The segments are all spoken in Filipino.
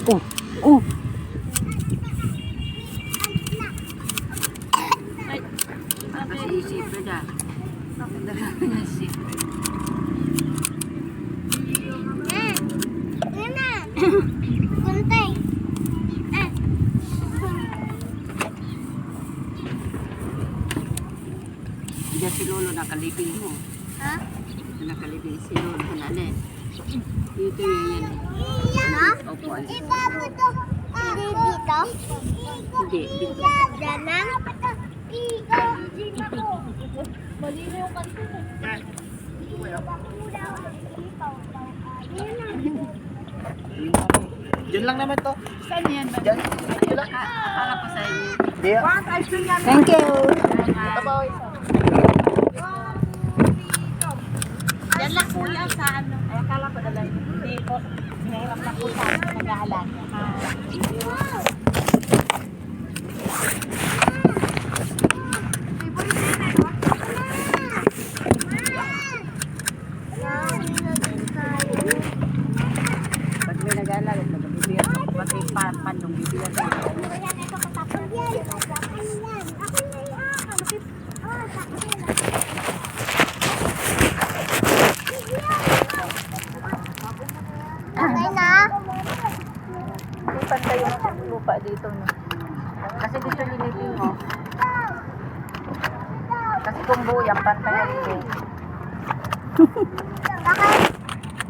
Oh, oh. Masisip na. Masisip. Guntay. Diyan si Lolo nakalibing mo. Ha? Nakalibing si Lolo. Hanane. Dito yan. Na? Opo. Hindi dito. Hindi. Dito. Diyan lang? Malino yung kanto mo. Diyan lang naman to. Saan yan ba? Diyan. Akala ko sa inyo. Diyan. Thank you. Yan lang po yan sa ano. Ay, akala ko dala. Hindi po. Mahirap na po sa nag-aalaga. Pag may nag-aalaga, bibigyan ko. Pati pandong bibigyan ko. Okay na? Hindi pantay yung lupa dito, no? Kasi dito lilipin mo. Kasi kung buo yan, pantay yan dito.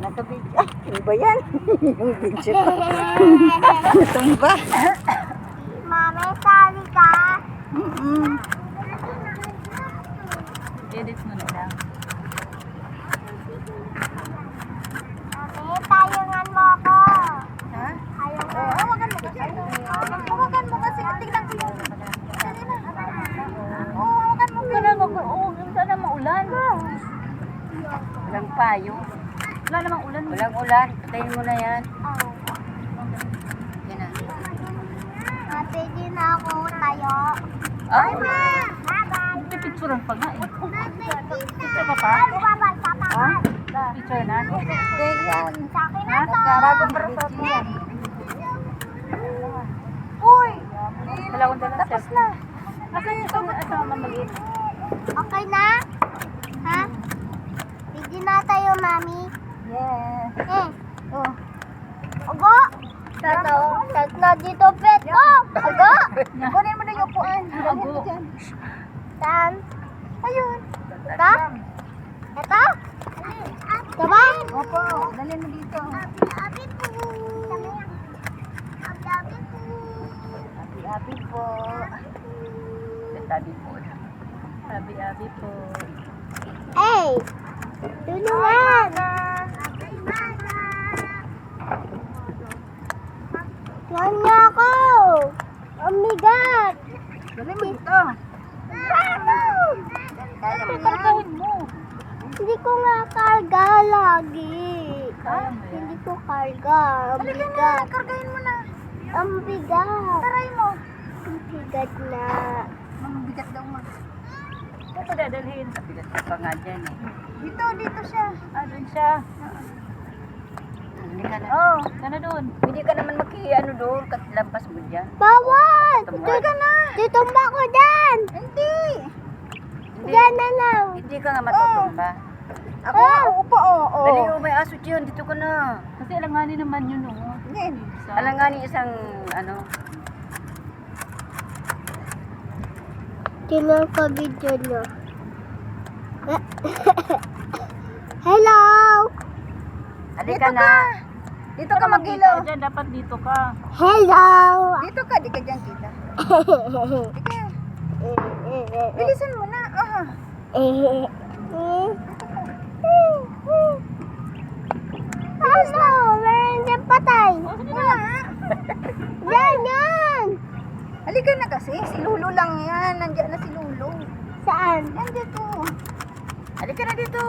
Nagka-video. Ay, ano ba yan? Yung video ko. Itong ba? Mami, sali ka? Edit mo na lang. Mami, tayungan mo ako. Ha? Ayaw mo. Hawakan mo kasi. Hawakan mo kasi. Tingnan ko yung... Oo, hawakan mo. Oo, sana maulan. Walang payo. Wala namang ulan. Walang ulan. Patayin mo na yan. Yan na. Pwede na ako tayo. Ay, Bye-bye. pipicturean pa nga eh. Picture pa pa? Bye-bye. Ha? Picture na? Ganyan. Sa akin na to. Bagong birthday mo yan. Uy! Dalawang tapos na. Asan yung asama maliit? Okay na? Ha? Pwede na tayo, Mami. Yeah. Oh. Ogo! Tat na dito, pet ko! Ogo! Kunin mo na yung upuan. Ago. Saan? Ayun. Ito? Ito? Diba? Opo. Dalhin mo dito. Abi po. Abi po. Abi po. Abi po. Abi po. Hey! Tulungan! Tuwan niya ako! Ang bigat! Dalhin mo dito. Kaya mo kargahin mo. Hindi ko nga karga lagi. Kaya mo yan. Hindi ko karga. Ang bigat. Kargahin mo na. Ang bigat. Taray mo. Ang bigat na. Bigat daw mo. Ito dadalhin. Bigat pa nga dyan eh. Dito siya. Doon siya. Hindi ka na. Oo, sana doon. Hindi ka naman ano doon, kasi lampas mo dyan. Bawal! Tumba ka na. Titumba ko dyan! Hindi. Dyan na lang. Hindi ka nga matutumba. Ako, upo, oo. Dali ko, may aso yun, dito ka na. Kasi alanganin naman yun, oo. Alanganin isang, ano. Tinan ko video nyo. Hello! Halika na. Dito ka mag-ilo. Diyan, dapat dito ka. Hello! Dito ka, di ka dyan kita. Bilisan mo na. Ano? Meron dyan patay. Wala. Yan, yan! Halika na kasi. Si Lolo lang yan. Nandiyan na si Lolo. Saan? Nandito. Halika na dito.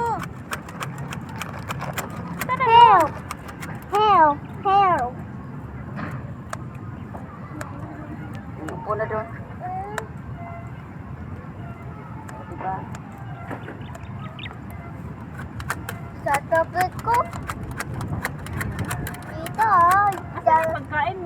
Help! Help! Help! Upo na doon. Diba? Sa tablet ko. Dito, Asan ang pagkain mo?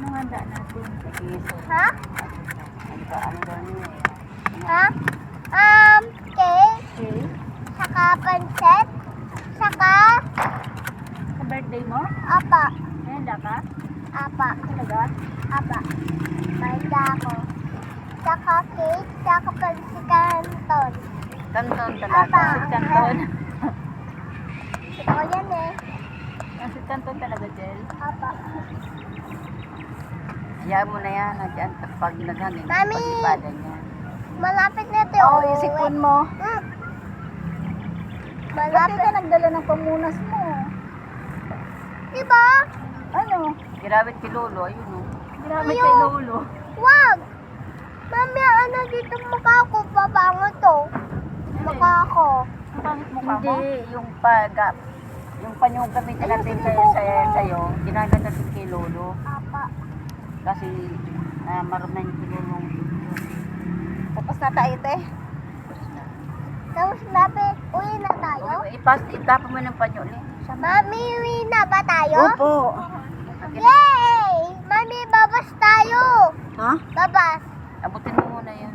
Anong handa natin? Kiso. Ha? Ano daw niya eh? Ha? Cake, Okay. saka pancit, saka Sa birthday mo? apa. May handa ka? Apa. Talaga? Apa. Manda ako. Saka cake, saka pancit canton. Kanton Apa. talaga. Pansit kanton. Ito yan eh. Pansit kanton talaga, Jel. Apa. Hayaan mo na yan. Nandiyan pag naghangin. Mami! Pag-ipada niya. Malapit na ito. Oo, yung sipon mo. Malapit. ka nagdala ng pamunas mo? Diba? Ano? Ginamit kay Lolo. Ayun o. Ginamit Ayun. kay Lolo. Wag! Mami, ano dito mukha ko? Pabango to. Mukha ko. Ang pangit mo ka mo? Hindi. Yung pag... Yung panyong gamitin natin sa'yo, ginamit natin kay Lolo. Apa. Kasi marunong yung tinulong. Tapos na tayo, te. Tapos, Mami, uwi na tayo? Itapon mo ng panyo ulit. Mami, uwi na ba tayo? Opo. Yay! Mami, babas tayo. Ha? Babas. Abutin mo muna yan.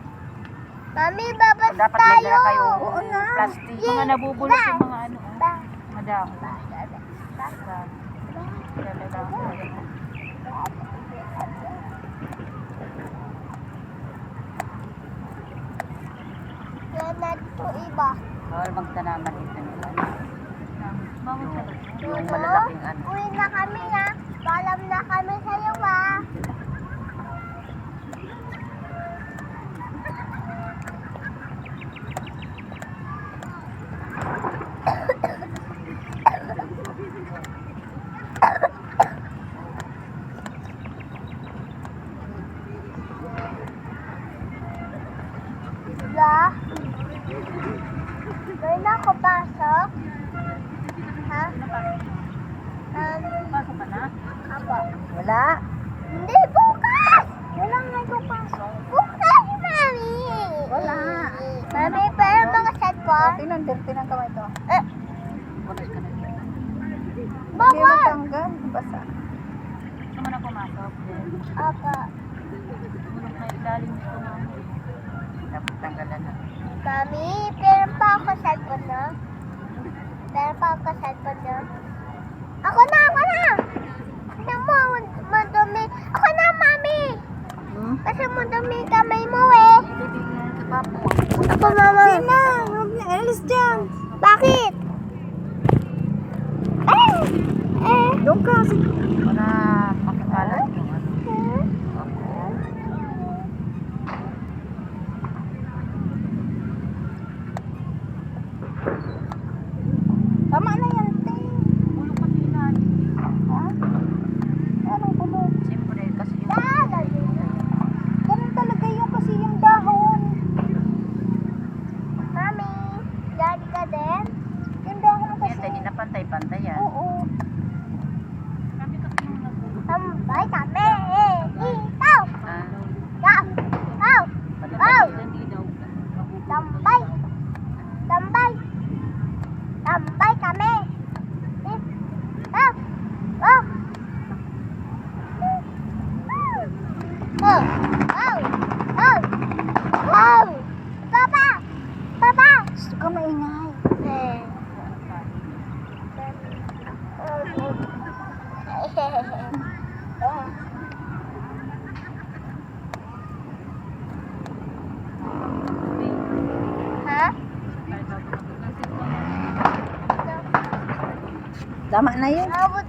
Mami, babas Dapat tayo. may dala kayo. Oo na. Plastic. Yay! Mga nabubulok Ba? yung mga ano. Ba? Madam. Yan na dito iba. Bawal magtanaman dito nila. Yung Lolo, malalaking ano. uwi na kami ha. Paalam na kami sa'yo ha. Wala. Ngayon na ako pasok. Ha? Pasok ka na? Apa. Wala. Hindi, bukas! Wala nga itong pasok. Bukas, Mami! Wala. Mami, pero mga cellphone? Tinan kamay ito. Eh, Bukas ka na. bawal! Basa. Gusto mo na pumasok? Apa. Bulok na ilalim nito nga. Dapat tanggalan na. Mami, pero pa ako cellphone na. Pero pa ako cellphone na. Ako na! Ano mo, madumi. Ako na, Mami! Kasi madumi kamay mo eh. Bibigyan ka pa po. Ako, Mama. Hindi na, huwag na. Alis dyan. Bakit? Doon ka. Para makikalat yung ano. Tama na yan, te. Bulok kasi ilalim. Ha? Anong bulok? Siyempre, kasi yung... Ganun talaga yung kasi yung dahon. Mami, dyan ka din? Yung dahon Yan, kasi. hindi na pantay-pantay yan. Oo. Sabi kasi yung nag- Tambay kami. Ikaw. Ah, Ikaw. Ikaw. Ikaw. hindi daw. Tambay. Tambay. Tambay kami. Ikaw. Oh. Oh. Oh. Oh. Oh. Papa. Papa. Gusto ka maingay. Ha? Tama na yun. Abot